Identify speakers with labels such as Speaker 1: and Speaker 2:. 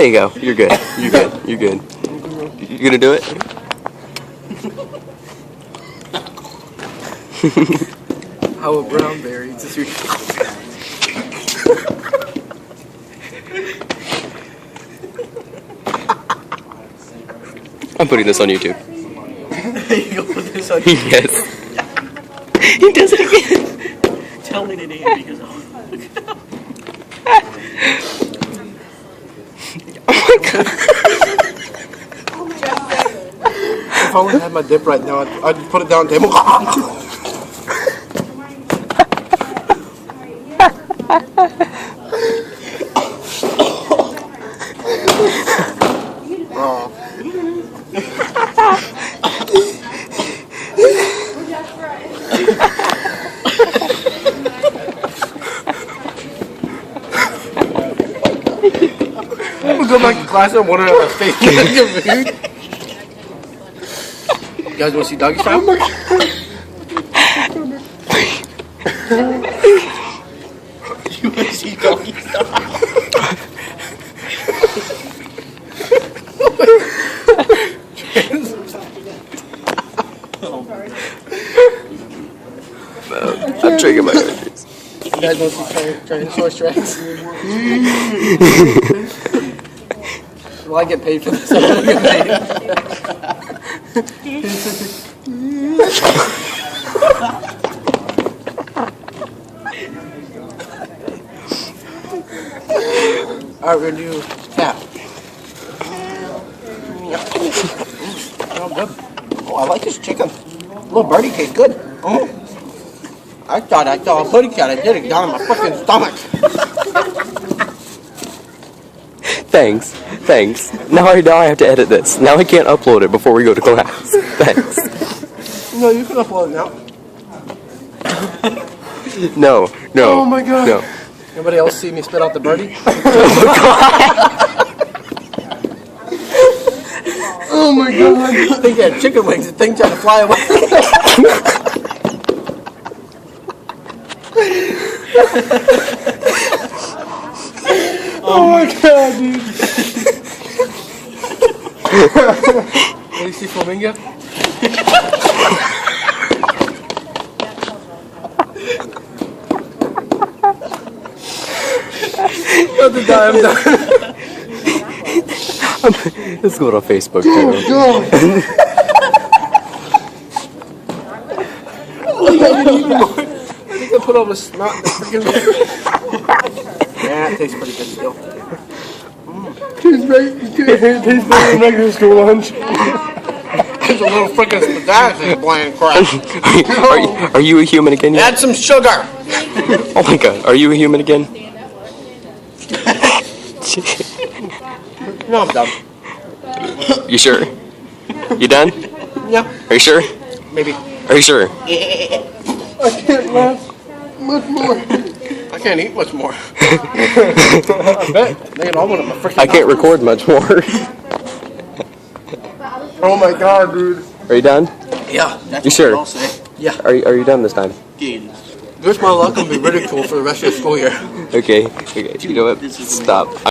Speaker 1: There you go. You're good. You're good. You're good. You gonna do it?
Speaker 2: How a brown berry eats a sweet.
Speaker 1: I'm putting this on YouTube.
Speaker 2: You go put this on YouTube.
Speaker 1: Yes. He does it again.
Speaker 2: Tell me the name because I'll...
Speaker 1: Oh my god.
Speaker 2: If I only had my dip right now, I'd put it down the table. We'll go back to class and water our face. You guys want to see doggy style? You want to see doggy style?
Speaker 1: I'm drinking my oranges.
Speaker 2: You guys want to see Tyrannosaurus Rex? Will I get paid for this? I'm gonna get paid. Alright, we're gonna do tap. Oh, good. Oh, I like this chicken. Little birdie tastes good. Oh. I thought I saw a hoodie cat. I did it down in my fucking stomach.
Speaker 1: Thanks. Thanks. Now I have to edit this. Now I can't upload it before we go to class. Thanks.
Speaker 2: No, you can upload it now.
Speaker 1: No.
Speaker 2: Oh my god.
Speaker 1: No.
Speaker 2: Anybody else see me spit out the birdie? Oh my god. I think I had chicken wings. The thing tried to fly away. Oh my god, dude. Did you see flamingo? I'm done.
Speaker 1: Let's go to Facebook too.
Speaker 2: I think I put all the snot in the freaking... Yeah, it tastes pretty good still. Tastes better than regular school lunch. There's a little freaking spaghetti in the bland crap.
Speaker 1: Are you a human again?
Speaker 2: Add some sugar.
Speaker 1: Oh my god, are you a human again?
Speaker 2: No, I'm done.
Speaker 1: You sure? You done?
Speaker 2: Yeah,
Speaker 1: Are you sure?
Speaker 2: maybe.
Speaker 1: Are you sure?
Speaker 2: I can't laugh much more. I can't eat much more. I bet. They can all want my freaking
Speaker 1: I can't record much more.
Speaker 2: Oh my god, dude.
Speaker 1: Are you done?
Speaker 2: Yeah, that's
Speaker 1: You
Speaker 2: what
Speaker 1: sure?
Speaker 2: they all say. Yeah.
Speaker 1: Are you done this time?
Speaker 2: Wish my luck will be ridiculed for the rest of the school year.
Speaker 1: Okay. You know what? Stop.